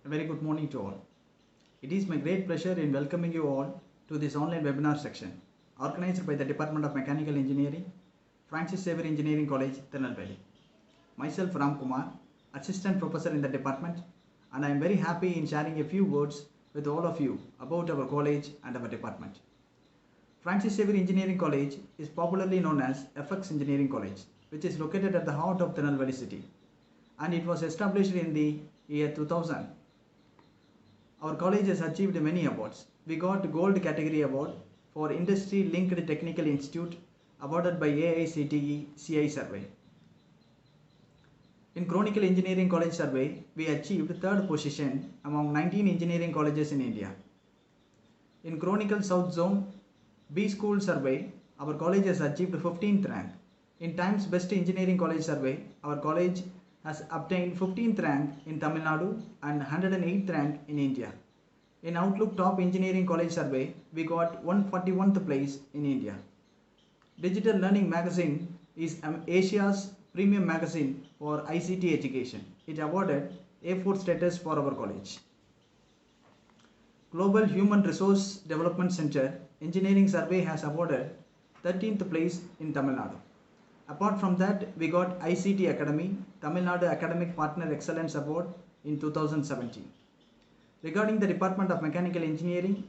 A very good morning to all. It is my great pleasure in welcoming you all to this online webinar section organized by the Department of Mechanical Engineering, Francis Xavier Engineering College, Tirunelveli. Myself Ram Kumar, Assistant Professor in the department, and I am very happy in sharing a few words with all of you about our college and our department. Francis Xavier Engineering College is popularly known as FX Engineering College, which is located at the heart of Tirunelveli city, and it was established in the year 2000. Our college has achieved many awards. We got Gold Category Award for Industry Linked Technical Institute awarded by AICTE CI Survey. In Chronicle Engineering College Survey, we achieved 3rd position among 19 engineering colleges in India. In Chronicle South Zone B School Survey, our college has achieved 15th rank. In Times Best Engineering College Survey, our college has obtained 15th rank in Tamil Nadu and 108th rank in India. In Outlook Top Engineering College Survey, we got 141th place in India. Digital Learning Magazine is Asia's premium magazine for ICT education. It awarded A4 status for our college. Global Human Resource Development Center Engineering Survey has awarded 13th place in Tamil Nadu. Apart from that, we got ICT Academy, Tamil Nadu Academic Partner Excellence Award in 2017. Regarding the Department of Mechanical Engineering,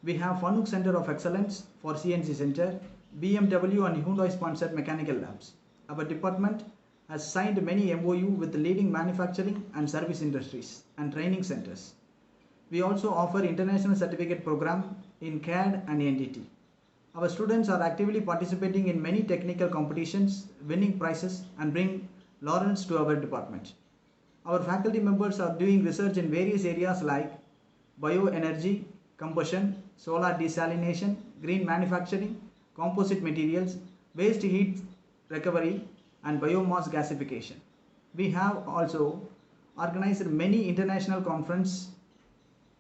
we have Fanuc Center of Excellence for CNC Center, BMW and Hyundai sponsored mechanical labs. Our department has signed many MOU with the leading manufacturing and service industries and training centers. We also offer international certificate program in CAD and NDT. Our students are actively participating in many technical competitions, winning prizes and bring laurels to our department. Our faculty members are doing research in various areas like bioenergy, combustion, solar desalination, green manufacturing, composite materials, waste heat recovery and biomass gasification. We have also organized many international conferences,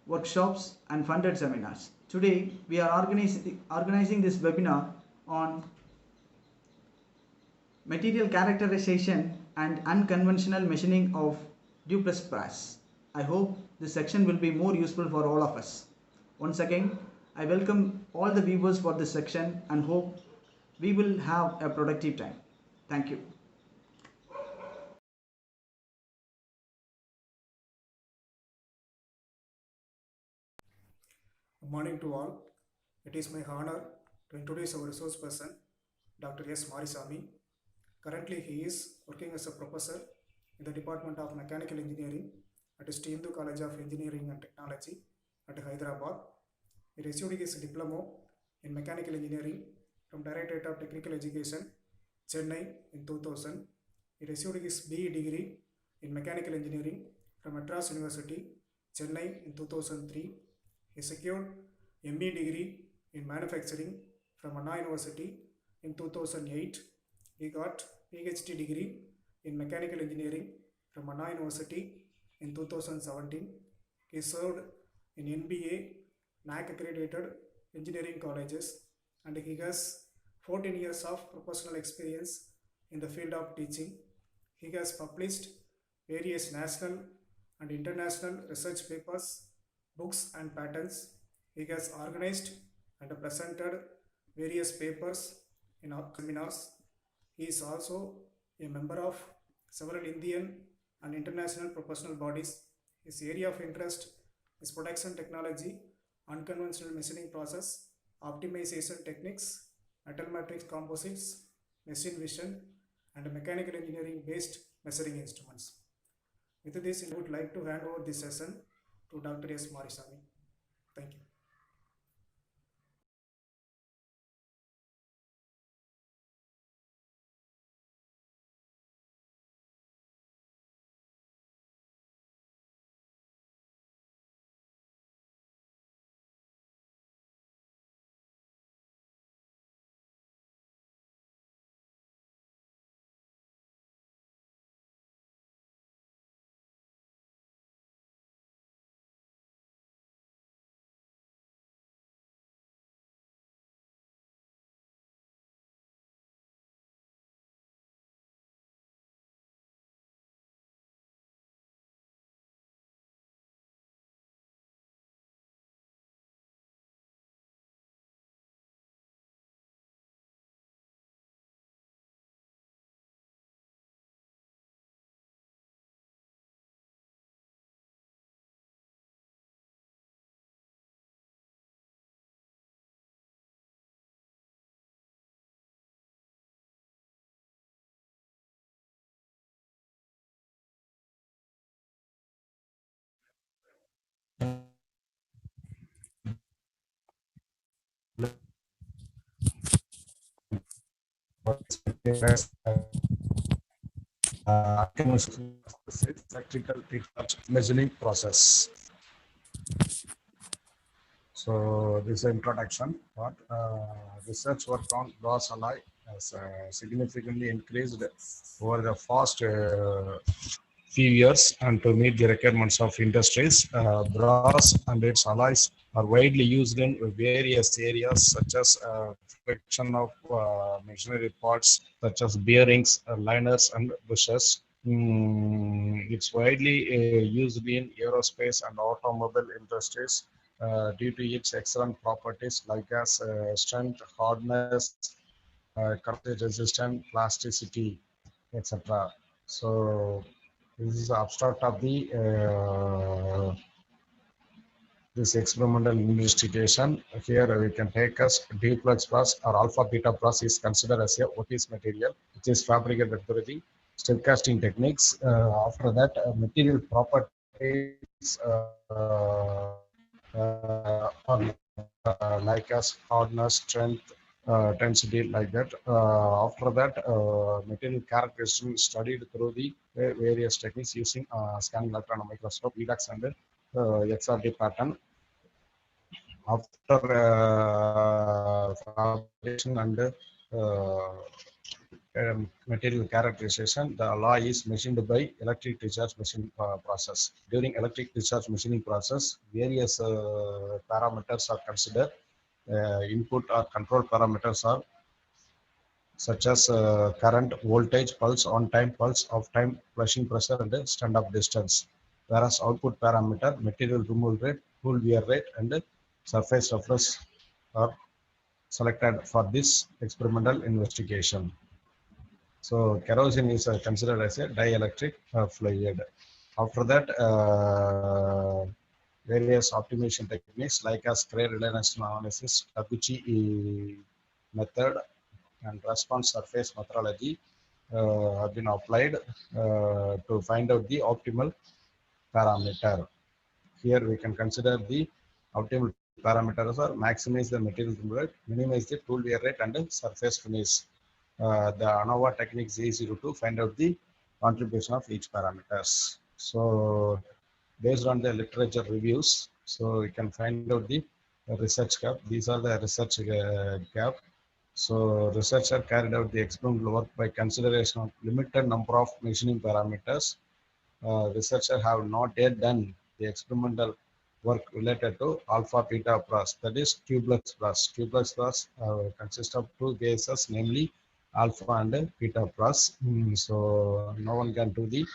workshops and funded seminars. Today we are organizing this webinar on material characterization and unconventional machining of Duplex brass. I hope this section will be more useful for all of us. Once again, I welcome all the viewers for this section and hope we will have a productive time. Thank you. Good morning to all. It is my honor to introduce our resource person, Dr. S. Marichamy. Currently, he is working as a professor in the Department of Mechanical Engineering at Sri Hindu College of Engineering and Technology at Hyderabad. He received his diploma in Mechanical Engineering from Directorate of Technical Education, Chennai in 2000. He received his BE degree in Mechanical Engineering from Madras University, Chennai in 2003. He secured ME degree in Manufacturing from Anna University in 2008. He got PhD degree in Mechanical Engineering from Anna University in 2017. He served in NBA, NAC accredited engineering colleges, and he has 14 years of professional experience in the field of teaching. He has published various national and international research papers, books and patents. He has organized and presented various papers in our seminars. He is also a member of several Indian and international professional bodies. His area of interest is production technology, unconventional machining process, optimization techniques, metal matrix composites, machine vision, and mechanical engineering based measuring instruments. With this, I would like to hand over this session to Dr. S. Marichamy. Thank you. Unconventional electrical discharge measuring process. So this is introduction. What research work on brass alloy has significantly increased over the past few years, and to meet the requirements of industries, brass and its alloys are widely used in various areas such as friction of machinery parts such as bearings, liners, and bushes. It's widely used in aerospace and automobile industries due to its excellent properties like as strength, hardness, corrosion resistance, plasticity, etc. So this is the abstract of the this experimental investigation. Here we can take as duplex brass or alpha beta brass is considered as a workpiece material, which is fabricated through the stochastic techniques. After that, material properties like as hardness, strength, density, like that. After that, material characterization studied through the various techniques using scanning electron microscope, EDAX, and XRD pattern. After fabrication and material characterization, the alloy is machined by electric discharge machining process. During electric discharge machining process, various parameters are considered. Input or control parameters are such as current, voltage, pulse, on-time, pulse, off-time, flushing pressure, and stand-up distance. Whereas output parameter, material removal rate, tool wear rate, and surface roughness are selected for this experimental investigation. So kerosene is considered as a dielectric fluid. After that, various optimization techniques like as gray reliance analysis, Taguchi method, and response surface methodology have been applied to find out the optimal parameter. Here we can consider the optimal parameters are maximize the material rate, minimize the tool wear rate, and surface finish. The ANOVA technique is easy to find out the contribution of each parameters. So based on the literature reviews, so we can find out the research gap. These are the research gap. So researcher carried out the experimental work by consideration of limited number of machining parameters. Researchers have not yet done the experimental work related to alpha beta brass, that is tubeless brass. Tubeless brass consists of two gases, namely alpha and beta brass. So no one can do the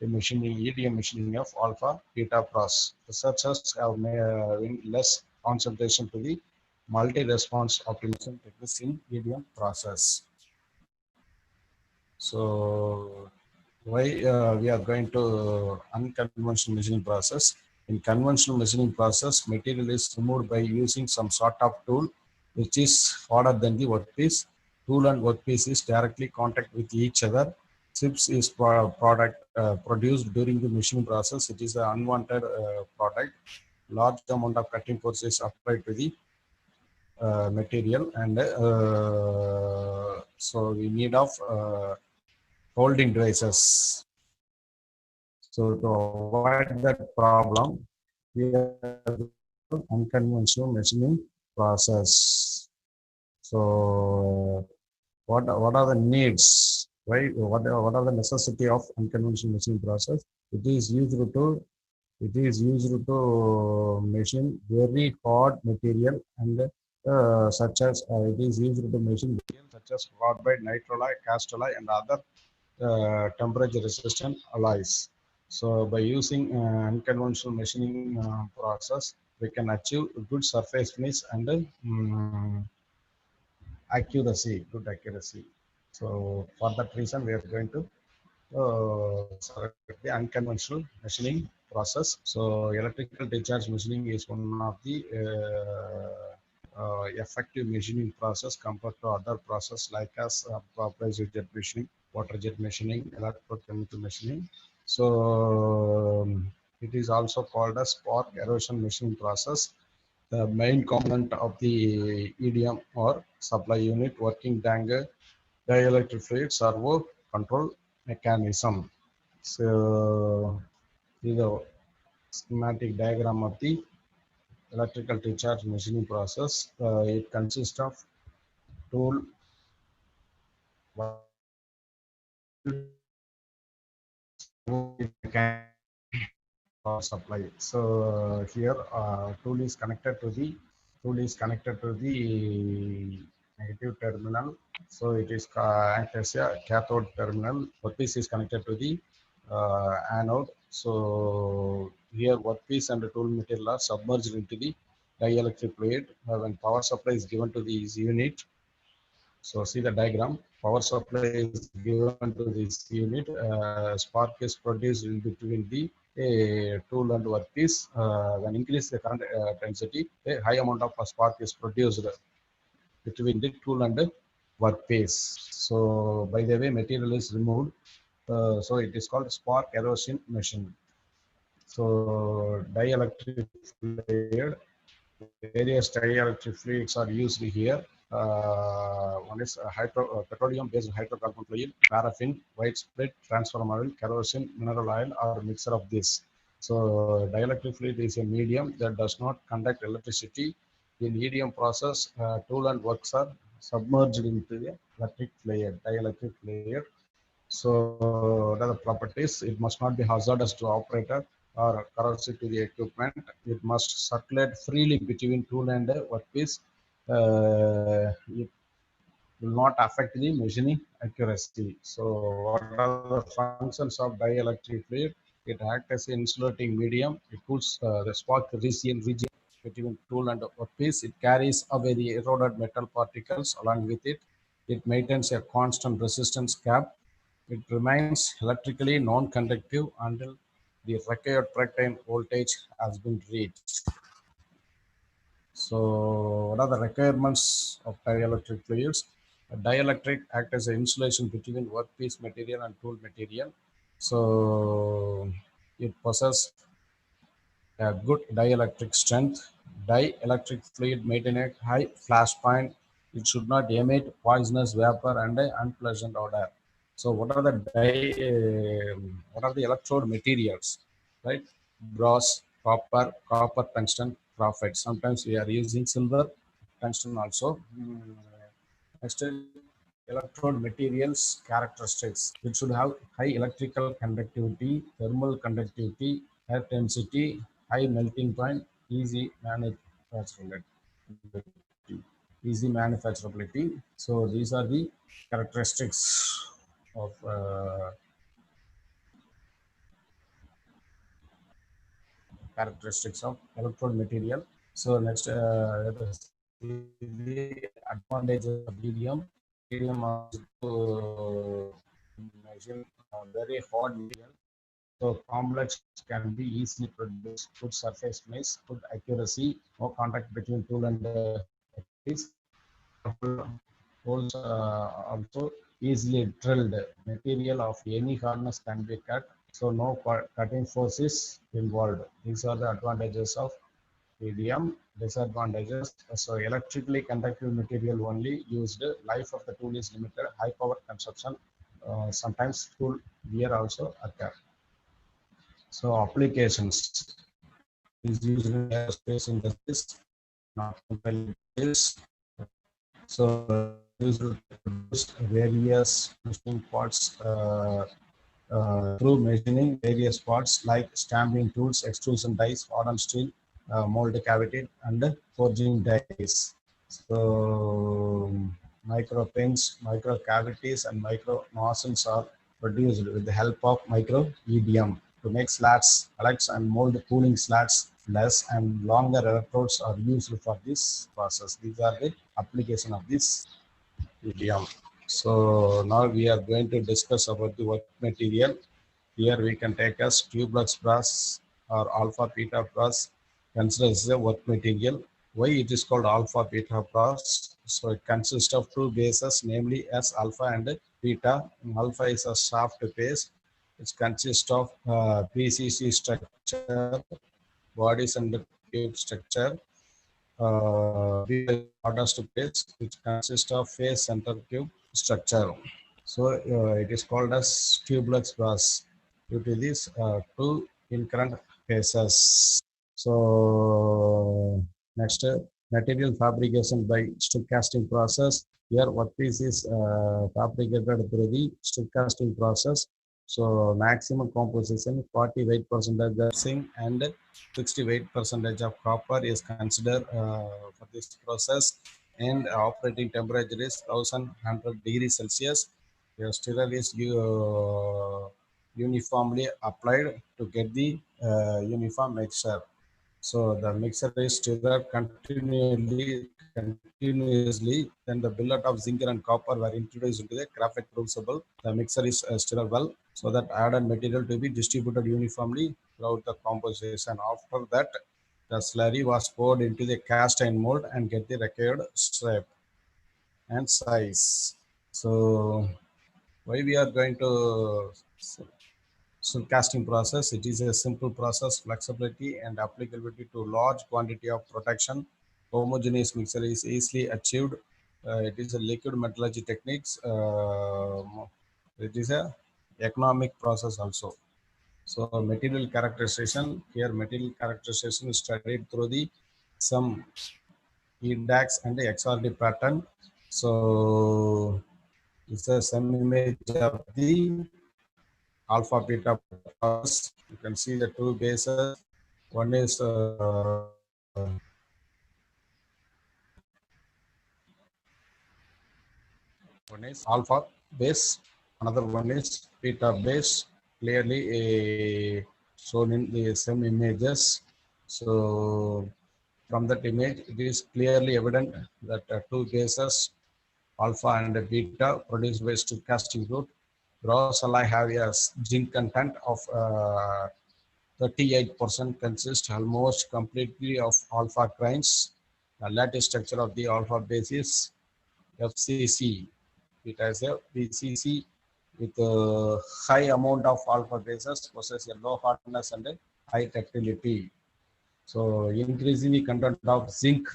machining, EDM machining of alpha beta brass. Researchers have less concentration to the multi-response optimization techniques in EDM process. So why we are going to unconventional machining process? In conventional machining process, material is removed by using some sort of tool which is harder than the workpiece. Tool and workpiece is directly contact with each other. Chips is product produced during the machining process. It is an unwanted product. Large amount of cutting force is applied to the material, and so we need of holding devices. So to avoid that problem, we are unconventional machining process. So what are the needs? Why what are the necessity of unconventional machining process? It is used to machine very hard material, and such as it is used to machine material such as carbide, nitralloy, cast alloy, and other temperature resistant alloys. So by using unconventional machining process, we can achieve good surface finish and good accuracy. So for that reason, we are going to select the unconventional machining process. So electrical discharge machining is one of the effective machining process compared to other process like as pressure jet machining, water jet machining, electrochemical machining. So it is also called as spark erosion machining process. The main component of the EDM or supply unit, working tank, dielectric fluid servo control mechanism. So this is a schematic diagram of the electrical discharge machining process. It consists of tool, power supply. So here tool is connected to the negative terminal. So it is act as a cathode terminal. Workpiece is connected to the anode. So here workpiece and the tool material are submerged into the dielectric fluid. When power supply is given to this unit, so see the diagram. Power supply is given to this unit. Spark is produced in between the tool and workpiece. When increase the current density, a high amount of spark is produced between the tool and the workpiece. So by the way, material is removed. So it is called spark erosion machine. So dielectric fluid, various dielectric fluids are used here. One is petroleum-based hydrocarbon fluid, paraffin, widespread transformer oil, kerosene, mineral oil, or mixture of this. So dielectric fluid is a medium that does not conduct electricity. In EDM process, tool and works are submerged into the electric fluid, dielectric fluid. So what are the properties? It must not be hazardous to operator or corrosive to the equipment. It must circulate freely between tool and workpiece. It will not affect the machining accuracy. So what are the functions of dielectric fluid? It acts as an insulating medium. It cools the spark region between tool and workpiece. It carries away the eroded metal particles along with it. It maintains a constant resistance cap. It remains electrically non-conductive until the required break-time voltage has been reached. So, what are the requirements of dielectric fluids? A dielectric acts as an insulation between workpiece material and tool material. So, it possesses a good dielectric strength. Dielectric fluid maintain a high flash point. It should not emit poisonous vapor and an unpleasant odor. So, what are the electrode materials? Right, brass, copper, tungsten, graphite. Sometimes we are using silver, tungsten also. Next, electrode materials characteristics. It should have high electrical conductivity, thermal conductivity, high density, high melting point, easy manufacturability. So these are the characteristics of electrode material. So next, the advantages of medium. Medium is to machine very hard material. So complex can be easily produced. Good surface mesh, good accuracy, no contact between tool and piece. Powerful holes also easily drilled. Material of any hardness can be cut, so no cutting force is involved. These are the advantages of medium. Disadvantages: so electrically conductive material only used. Life of the tool is limited. High power consumption. Sometimes tool wear also occur. So applications is used in aerospace industries, not entirely this. So used to produce various machining parts through machining various parts like stamping tools, extrusion dies, hardened steel, mold cavity, and forging dies. So micro pins, micro cavities, and micro nozzles are produced with the help of micro EDM to make slats, elects, and mold cooling slats less and longer electrodes are used for this process. These are the application of this EDM. So now we are going to discuss about the work material. Here we can take as tubeless brass or alpha beta brass considered as a work material. Why it is called alpha beta brass? So it consists of two bases, namely as alpha and beta. Alpha is a soft base. It consists of PCC structure, bodies and tube structure. Beta is hardest base, which consists of face center tube. structure. So it is called as tubeless brass due to these two incurrent phases. So next, material fabrication by stochastic process. Here, workpiece is fabricated through the stochastic process. So maximum composition 40 weight percentage of zinc and 60 weight percentage of copper is considered for this process. And operating temperature is 1100 degrees Celsius. Your stirrer is uniformly applied to get the uniform mixture. So the mixer is stirred continuously. Then the billet of zinc and copper were introduced into the graphite crucible. The mixer is stirred well so that added material to be distributed uniformly throughout the composition. After that, the slurry was poured into the cast iron mold and get the required shape and size. So why we are going to casting process? It is a simple process, flexibility and applicability to large quantity of protection. Homogeneous mixture is easily achieved. It is a liquid metallurgy techniques. It is a economic process also. So material characterization, here material characterization is studied through the some index and the XRD pattern. So it's a some image of the alpha beta process. You can see the two bases. One is alpha base, another one is beta base, clearly shown in the same images. So from that image, it is clearly evident that two bases, alpha and beta, produced by stochastic route. Gross alloy have a zinc content of 38%, consists almost completely of alpha grains. The lattice structure of the alpha base is FCC. It has a BCC with a high amount of alpha bases, possess a low hardness and a high ductility. So increasing the content of zinc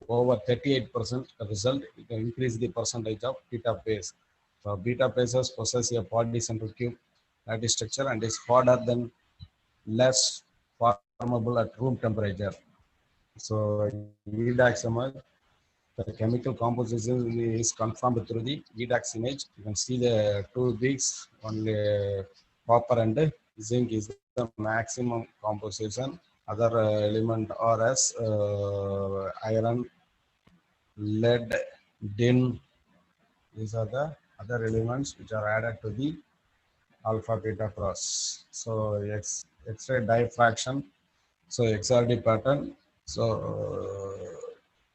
over 38% result, it can increase the percentage of beta base. So beta bases possess a polycentric tube lattice structure and is harder than less formable at room temperature. So EDAX, the chemical composition is confirmed through the EDAX image. You can see the two bigs on the copper and zinc is the maximum composition. Other element are as iron, lead, tin. These are the other elements which are added to the alpha beta cross. So X-ray diffraction. So XRD pattern. So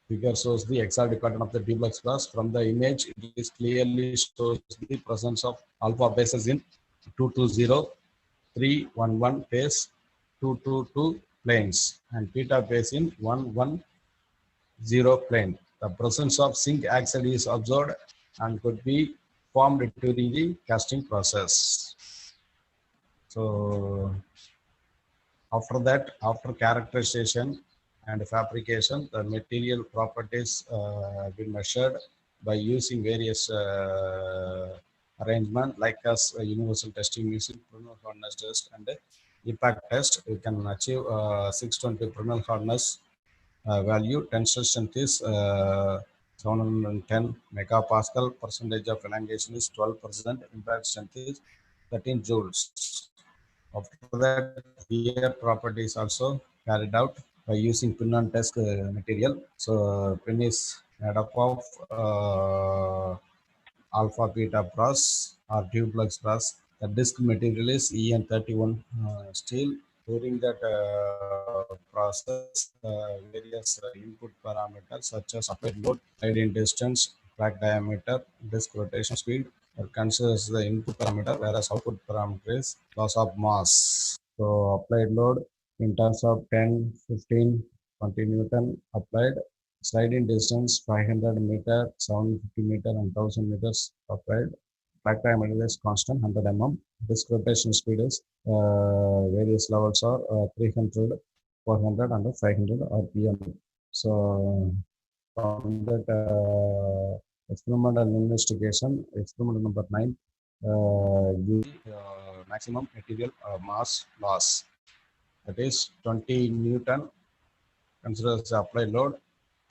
figure shows the XRD pattern of the duplex cross. From the image, it is clearly shows the presence of alpha bases in 220, 311 phase, 222 planes, and beta base in 110 plane. The presence of zinc oxide is observed and could be formed during the casting process. So after that, after characterization and fabrication, the material properties have been measured by using various arrangement like as universal testing using Fresnel hardness test and impact test. We can achieve 620 Fresnel hardness value. Tensile strength is 710 megapascal. Percentage of elongation is 12%. Impact strength is 13 joules. After that, wear properties also carried out by using pin on test material. So pin is made up of alpha beta brass or duplex brass. The disc material is EN31 steel. During that process, various input parameters such as applied load, sliding distance, crack diameter, disc rotation speed are considered as the input parameter, whereas output parameter is loss of mass. So applied load in terms of 10, 15, 20 Newton applied. Sliding distance 500 meter, 750 meter, and 1000 meters applied. Track diameter is constant 100 mm. Disc rotation speed is various levels are 300, 400, and 500 RPM. So from that Experimental investigation, experiment number 9, use maximum material mass loss. That is 20 Newton considers the applied load.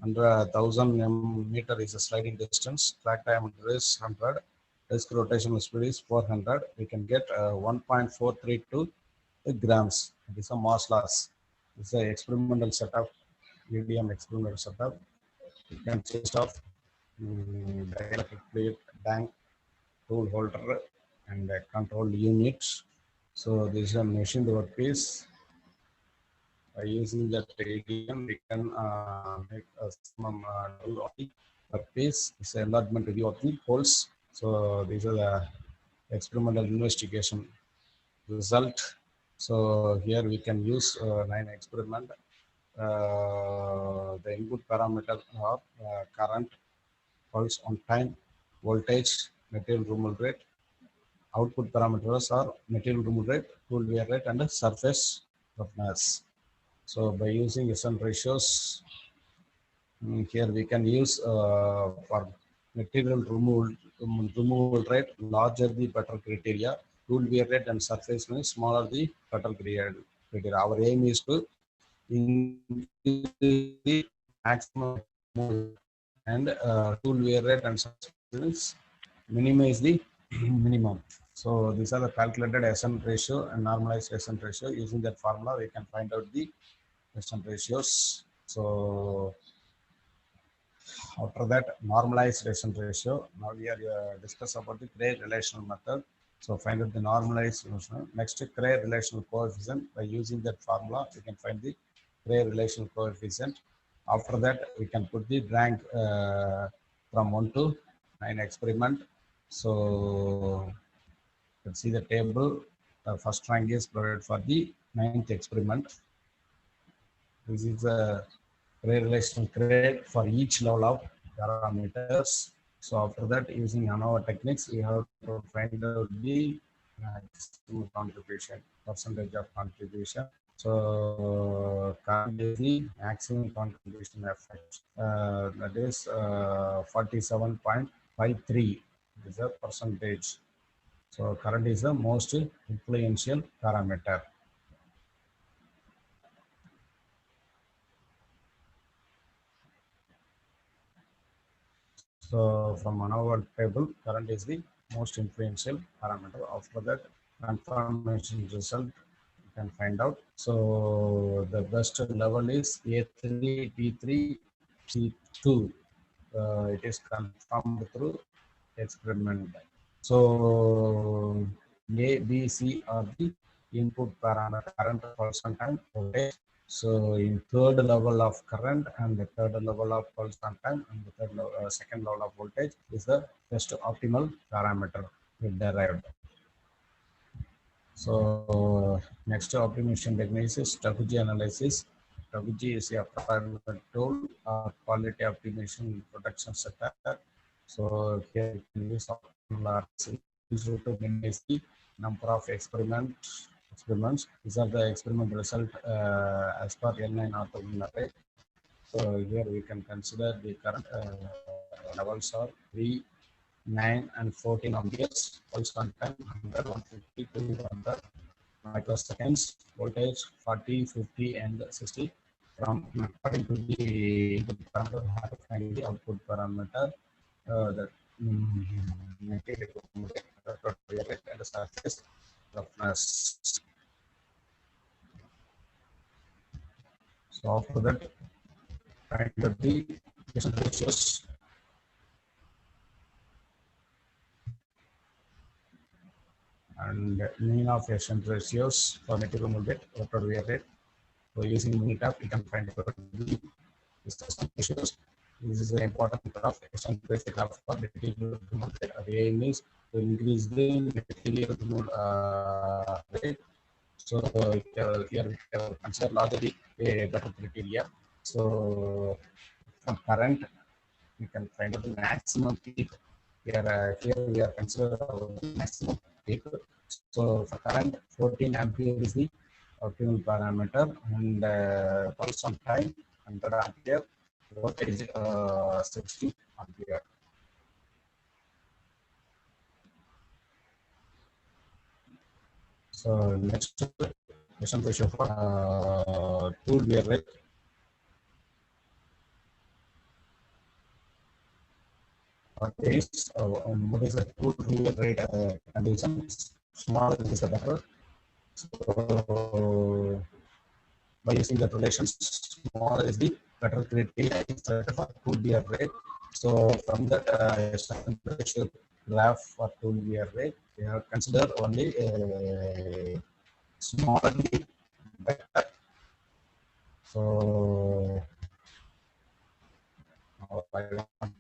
Under 1000 meter is a sliding distance. Track diameter is 100. Disk rotational speed is 400. We can get 1.432 grams. It is a mass loss. This is an experimental setup, EDM experimental setup. It consists of dielectric plate, tank, tool holder, and a control unit. So this is a machined workpiece. By using that ADM, we can make some tool of the workpiece. It's an enlargement review of the holes. So these are the experimental investigation result. So here we can use 9 experiment. The input parameter are current, pulse on time, voltage, material removal rate. Output parameters are material removal rate, tool wear rate, and surface roughness. So by using SN ratios, here we can use for material removal rate, larger the better criteria. Tool wear rate and surface means smaller the better criteria. Our aim is to increase the maximum and tool wear rate and surface minimize the minimum. So these are the calculated SN ratio and normalized SN ratio. Using that formula, we can find out the SN ratios. So after that, normalized SN ratio. Now we are discuss about the Cray relational method. So find out the normalized ratio. Next, Cray relational coefficient. By using that formula, we can find the Cray relational coefficient. After that, we can put the rank from 1 to 9 experiment. So let's see the table. The first rank is provided for the 9th experiment. This is a relational grade for each level of parameters. So after that, using ANOVA techniques, we have to find out the maximum contribution, percentage of contribution. So currently the maximum contribution effect, that is 47.53 is a percentage. So current is the most influential parameter. So from ANOVA table, current is the most influential parameter. After that, confirmation result you can find out. So the best level is A3, T3, C2. It is confirmed through experiment. So A, B, C are the input parameter, current, pulse, and time, voltage. So in third level of current and the third level of pulse and time and the second level of voltage is the best optimal parameter we derived. So next optimization technique is Stochastic analysis. Stochastic is a primary tool or quality optimization production setup. So here we can use optimal to minimize the number of experiments. These are the experiment result as per L9 orthogonal array. So here we can consider the current levels are 3, 9, and 14 amperes. Pulse content 100, 150, 200 microseconds. Voltage 40, 50, and 60. From according to the input parameter, we have to find the output parameter. That material and the surface roughness. So after that, find the ratios. And mean of Hessian ratios for material removal rate, electrode wear rate. So using unit of, we can find the ratios. This is an important graph, Hessian ratio graph for material removal rate. The aim is to increase the material removal rate. So here we can consider largely a better criteria. So from current, we can find out the maximum peak. Here we are considering the maximum peak. So for current, 14 ampere is the optimal parameter, and pulse on time 100 ampere, voltage 60 ampere. So next question ratio for tool wear rate. What is the tool wear rate conditions? Smaller is the better. So by using the relations, small is the better criteria is for tool wear rate. So from that standard ratio graph for tool wear rate, we have considered only small better. So now I want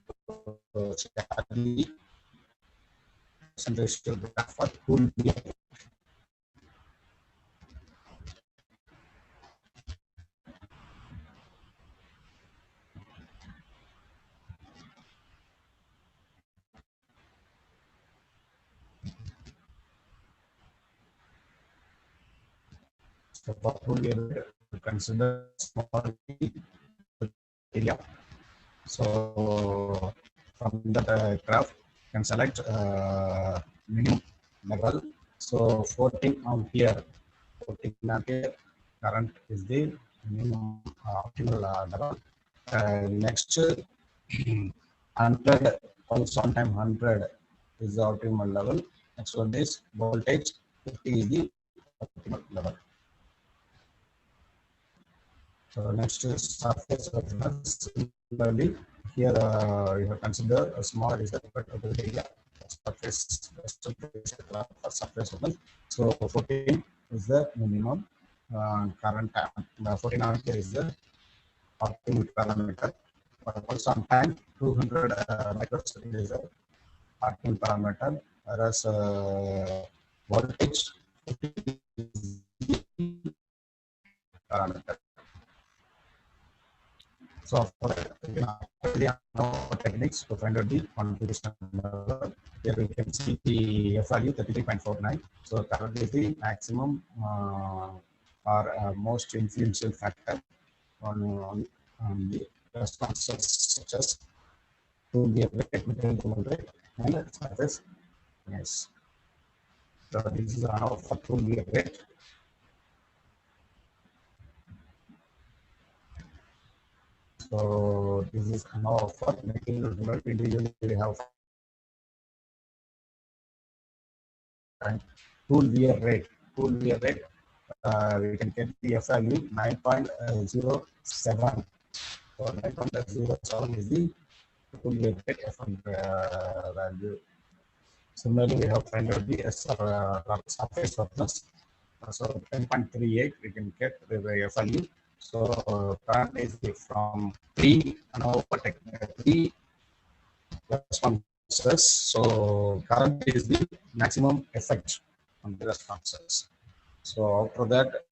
to share the ratio graph for tool wear rate. So for tool wear rate, we consider small area. So from that graph, you can select minimum level. So 14 ampere, 14 ampere current is the minimum optimal level. Next, 100 pulse on time 100 is the optimal level. Next one is voltage 50 is the optimal level. So next is surface roughness. Similarly, here you have considered a small is the area surface surface roughness. So 14 is the minimum current. 14 ampere is the optimal parameter. Also sometimes 200 microsecond is the optimal parameter, whereas voltage 50 is the parameter. So for the techniques to find out the contribution level, here we can see the F value 33.49. So currently the maximum or most influential factor on the responses such as tool wear rate, material rate, and surface. Yes. So this is our for tool wear rate. So this is now for material rate. Individually we have and tool wear rate. Tool wear rate, we can get the F value 9.07. So 9.07 is the tool wear rate F value. Similarly, we have find out the surface roughness. So 10.38 we can get the F value. So current is from 3 responses. So current is the maximum effect on the responses. So after that,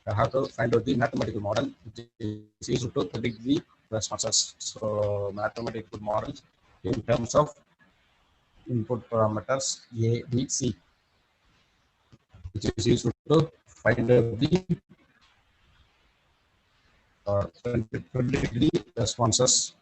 I have to find out the mathematical model which is used to predict the responses. So mathematical model in terms of input parameters A, B, C, which is used to find out the predict the responses.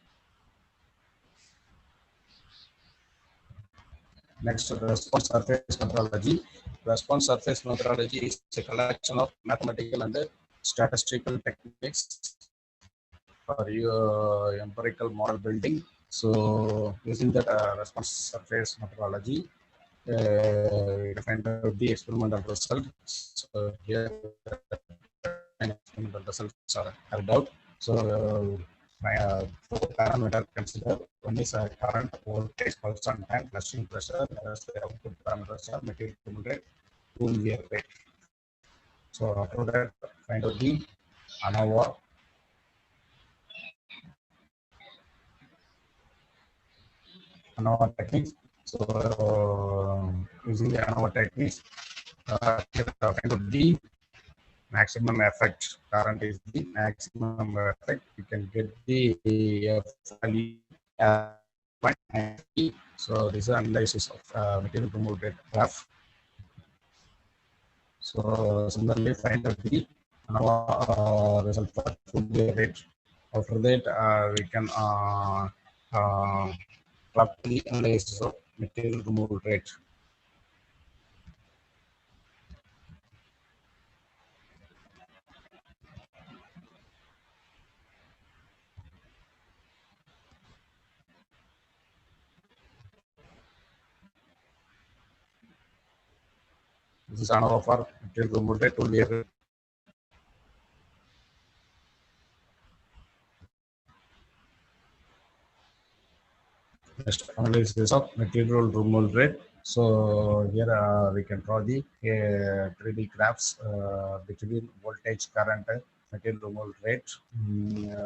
Next, response surface methodology. Response surface methodology is a collection of mathematical and statistical techniques for your empirical model building. So, using that response surface methodology, we find out the experimental result. So, here experimental results are carried out. So, four parameter consider. One is current, voltage, pulse on time, flushing pressure. Whereas the output parameters are material rate, tool wear rate. So after that, find out the ANOVA. ANOVA techniques. So using the ANOVA techniques, find out the maximum effect. Current is the maximum effect. You can get the value. So this is analysis of material removal rate graph. So similarly, find out the result for tool wear rate. After that, we can properly analyze of material removal rate. This is another for material removal rate tool where next analysis of material removal rate. So here we can draw the 3D graphs between voltage, current, material removal rate.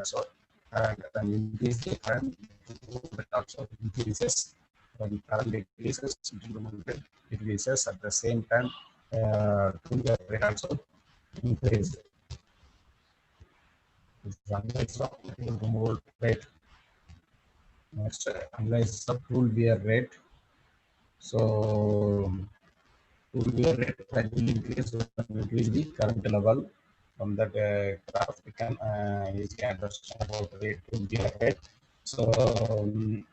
So and when increase the current, it also increases. When current decreases, material removal rate decreases. At the same time, tool wear rate also increased. This is analysis of material removal rate. Next, analysis of tool wear rate. So tool wear rate gradually increase when we increase the current level. From that graph, we can easily understand about the tool wear rate. So when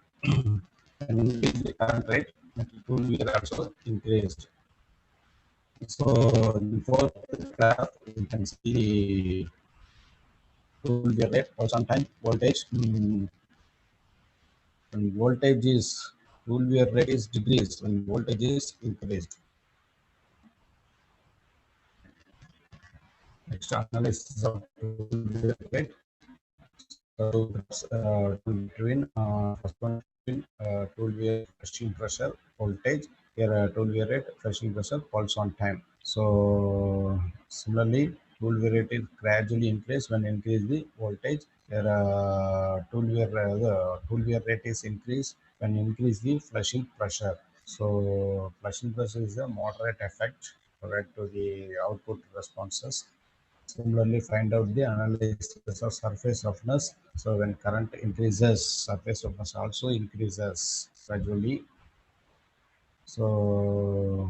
we increase the current rate, the tool wear also increased. So in fourth graph, you can see tool wear rate or sometimes voltage. When voltage is tool wear rate is decreased when voltage is increased. Next analysis of tool wear rate. So between first one between tool wear crushing pressure voltage. Here tool wear rate crushing pressure pulse on time. So similarly, tool wear rate is gradually increase when increase the voltage. Here tool wear rate is increased when increase the flushing pressure. So flushing pressure is a moderate effect correct to the output responses. Similarly, find out the analysis of surface roughness. So when current increases, surface roughness also increases gradually. So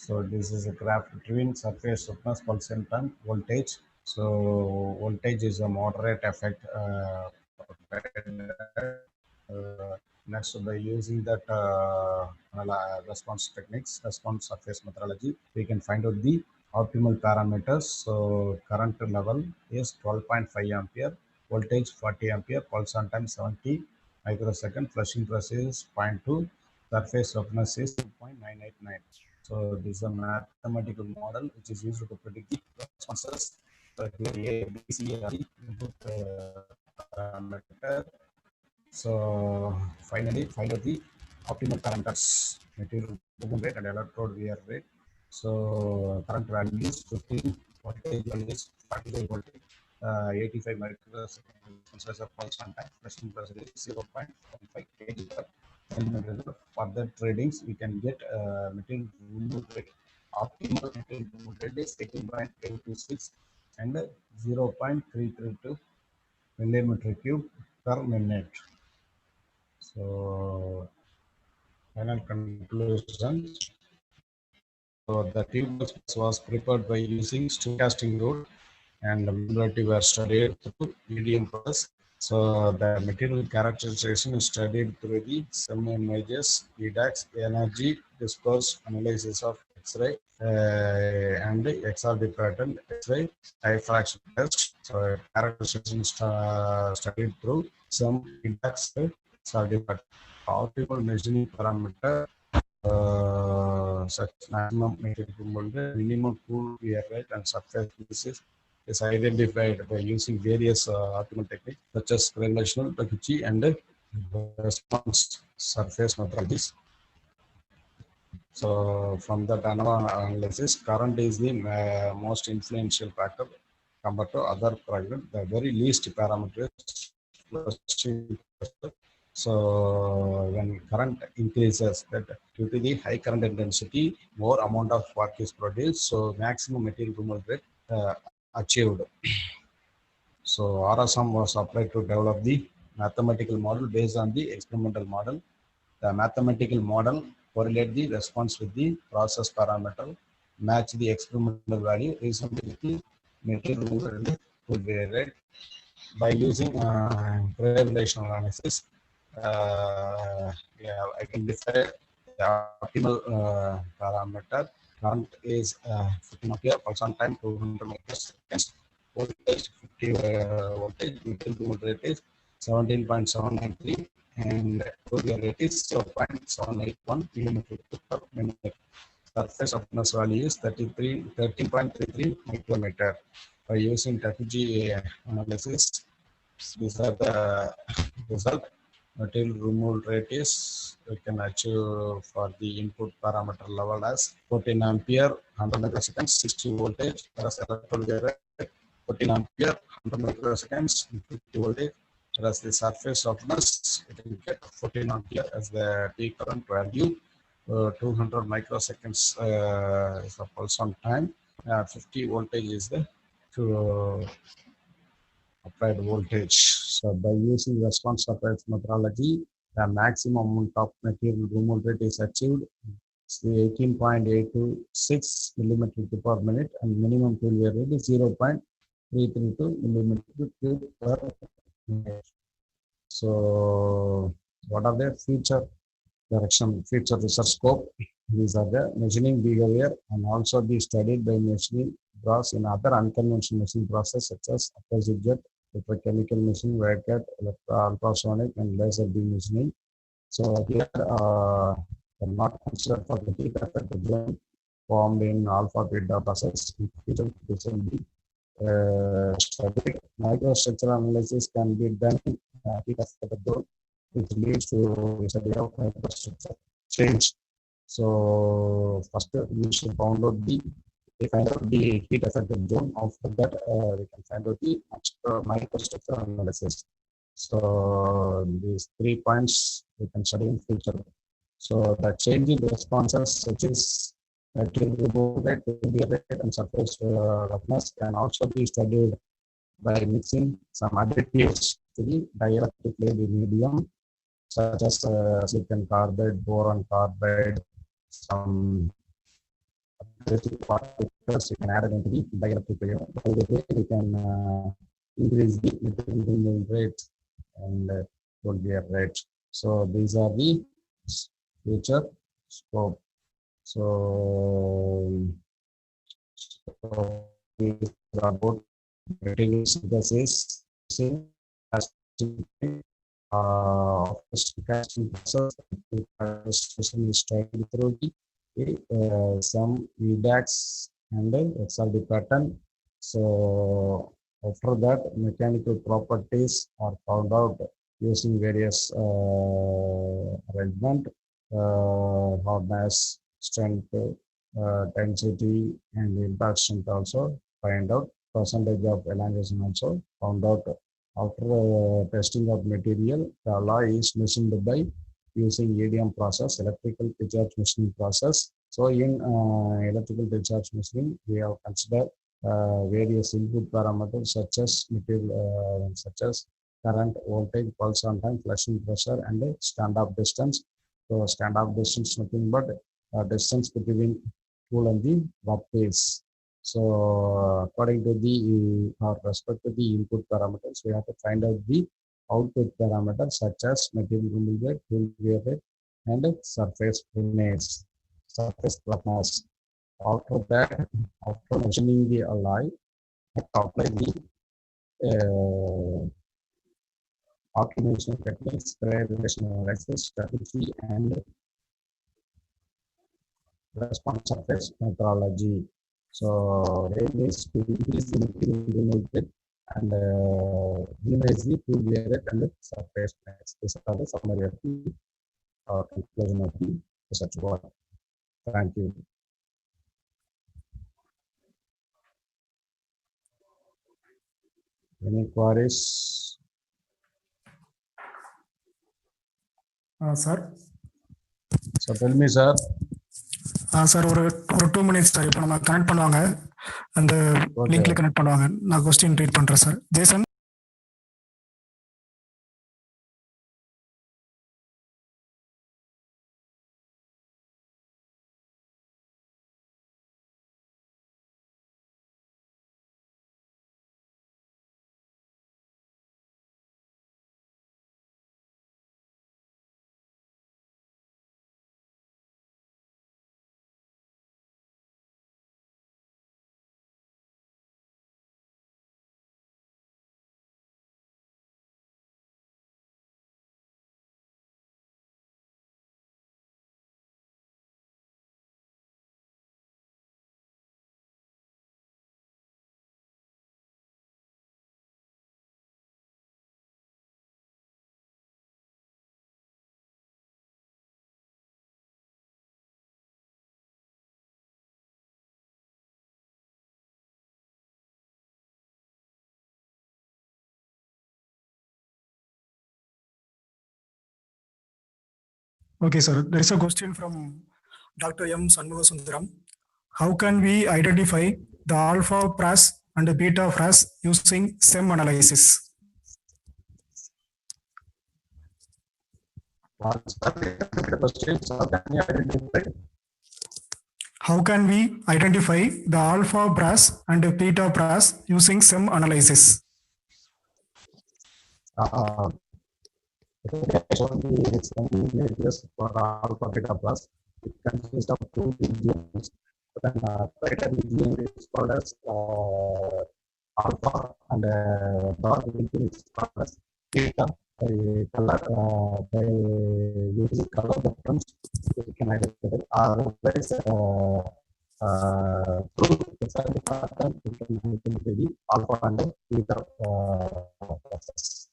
this is a graph between surface roughness, pulse and time, voltage. So voltage is a moderate effect. Next, by using that response techniques, response surface methodology, we can find out the optimal parameters. So current level is 12.5 ampere, voltage 40 ampere, pulse on time 70 microsecond, flushing pressure is 0.2, surface roughness is 2.989. So this is a mathematical model which is used to predict the responses. So here A, B, C are the input parameter. So finally, find out the optimal parameters: material movement rate and electrode wear rate. So current value is 15, voltage value is 45 voltage, 85 microsecond of pulse on time, pressure pressure is 0.15 kg per centimeter. Further tradings, we can get material movement rate. Optimal material movement rate is 18.826 and 0.332 millimeter cube per minute. So, final conclusion. So, the Duplex was prepared by using stochastic route and the visibility were studied through medium process. So, the material characterization is studied through the SEM images, EDAX, energy discourse, analysis of X-ray, and XRD pattern, X-ray, diffraction test. So, characterization studied through some EDAX, XRD pattern. Optimal measuring parameter such maximum material removal rate, minimum tool wear rate, and surface pieces is identified by using various optimal techniques such as relational, Taguchi, and response surface methodologies. So from that analysis, current is the most influential factor compared to other parameters. The very least parameter is flushing pressure. So when current increases, that due to the high current intensity, more amount of work is produced. So maximum material removal rate achieved. So RSM was applied to develop the mathematical model based on the experimental model. The mathematical model correlate the response with the process parameter, match the experimental value, reasonably with the material removal rate by using correlation analysis. Yeah, identify the optimal parameter. Current is 15 ampere, pulse on time 200 microseconds, voltage 50 voltage, material rate is 17.793, and total rate is 0.781 millimeter per minute. surface roughness value is 13.33 micrometer. By using Takuji analysis, these are the result. Material removal rate is we can achieve for the input parameter level as 14 ampere, 100 microseconds, 60 voltage, whereas electrode rate 14 ampere, 100 microseconds, 50 voltage, whereas the surface roughness, it will get 14 ampere as the T current value, 200 microseconds is the pulse on time, 50 voltage is the applied voltage. So by using response surface methodology, the maximum amount of material removal rate is achieved. It's 18.826 millimeter per minute, and minimum failure rate is 0.332 millimeter cube per minute. So what are the future research scope? These are the machining behavior and also be studied by machining process in other unconventional machining process such as opposite jet, electrochemical machining, wire cut, ultrasonic, and laser beam machining. So here are not considered for the heat effect zone formed in alpha beta process. This will be studied. Microstructural analysis can be done in heat effect zone, which leads to study of microstructure change. So first we should find out the heat affected zone. After that, we can find out the microstructure analysis. So these 3 points we can study in future. So the change in responses such as material rate, and surface roughness can also be studied by mixing some additives to the dielectric medium such as silicon carbide, boron carbide, some particles you can add it into the dielectric medium. By the way, we can increase the material rate and would be a rate. So these are the future scope. So these are about material synthesis, stochastic process, is studied through some EDAX and XRD pattern. So after that, mechanical properties are found out using various arrangement, hardness, strength, density, and impact strength also find out. Percentage of elongation also found out. After testing of material, the alloy is machined by using EDM process, electrical discharge machining process. So in electrical discharge machining, we have considered various input parameters such as material, such as current, voltage, pulse on time, flushing pressure, and stand-off distance. So stand-off distance nothing but distance between tool and the workpiece. So according to the respect to the input parameters, we have to find out the output parameters such as material removal rate, tool wear rate, and surface roughness. After that, after machining the alloy, apply the optimization techniques, Characterization analysis, strategy, and response surface methodology. So aim is to increase the material removal rate and minimize the tool wear rate and surface mass. These are the summary of the conclusion of the research work. Thank you. Any queries? Sir. So tell me, sir. Sir ஒரு 2 minutes sir. இப்போ நம்ம connect பண்ணுவாங்க, அந்த லிங்க்ல connect பண்ணுவாங்க. நான் question read பண்றேன் sir. Jason. Okay, sir. There is a question from Dr. M. Sanmugasundaram. How can we identify the alpha pras and beta pras using SEM analysis? The question, so can you identify? How can we identify the alpha pras and beta pras using SEM analysis? So the images for alpha beta plus, it consists of two regions. Then beta region is called as alpha, and dark region is called as beta. By using color difference, we can identify. Otherwise, through the side pattern, we can identify the alpha and beta process.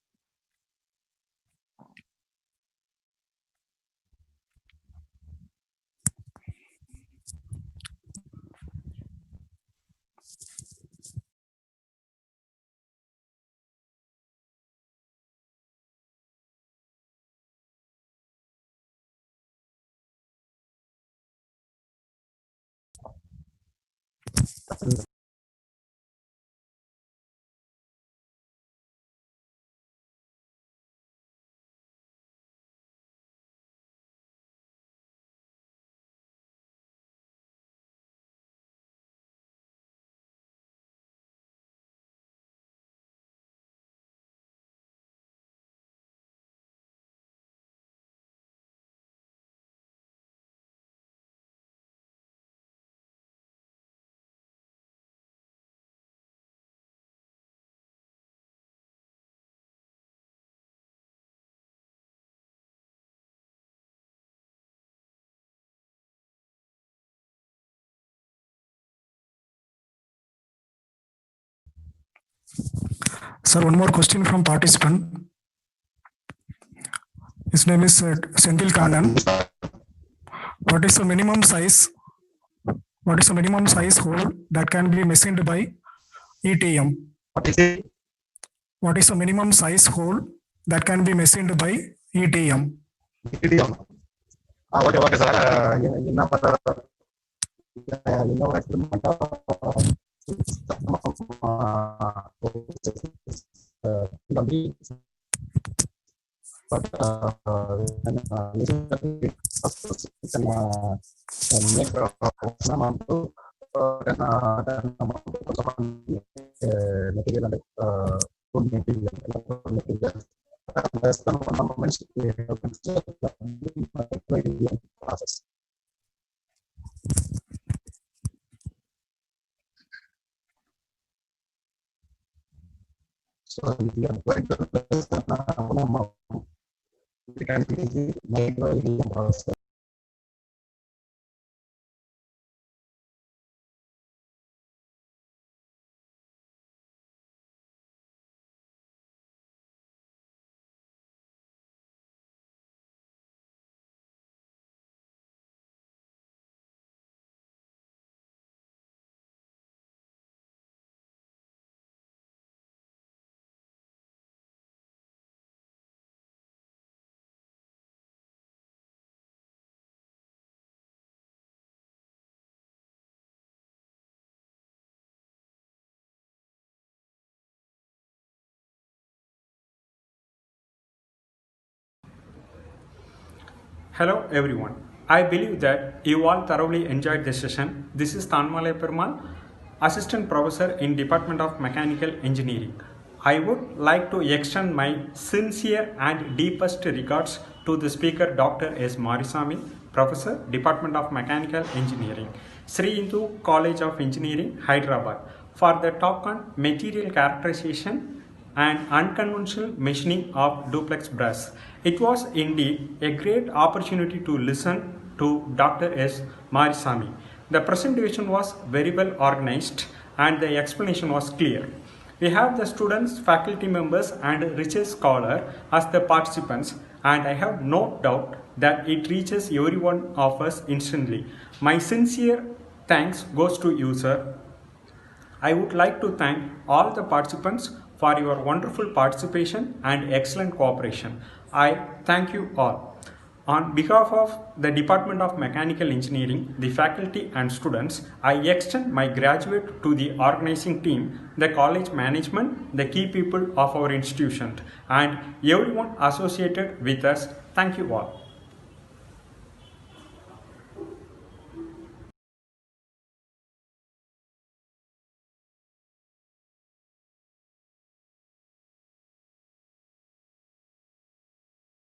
Sir, one more question from participant. His name is Senthil Kannan. What is the minimum size? What is the minimum size hole that can be machined by ETM? What is it? What is the minimum size hole that can be machined by ETM? ETM. Okay, sir. Process. So we are going to we can easily micro process. Hello everyone. I believe that you all thoroughly enjoyed this session. This is Tanmalai Perumal, Assistant Professor in Department of Mechanical Engineering. I would like to extend my sincere and deepest regards to the speaker Dr. S. Marichamy, Professor, Department of Mechanical Engineering, Sri Hindu College of Engineering, Hyderabad, for the talk on material characterization and unconventional machining of duplex brass. It was indeed a great opportunity to listen to Dr. S. Marichamy. The presentation was very well organized and the explanation was clear. We have the students, faculty members and research scholar as the participants, and I have no doubt that it reaches every one of us instantly. My sincere thanks goes to you, sir. I would like to thank all the participants for your wonderful participation and excellent cooperation. I thank you all. On behalf of the Department of Mechanical Engineering, the faculty and students, I extend my gratitude to the organizing team, the college management, the key people of our institution, and everyone associated with us. Thank you all.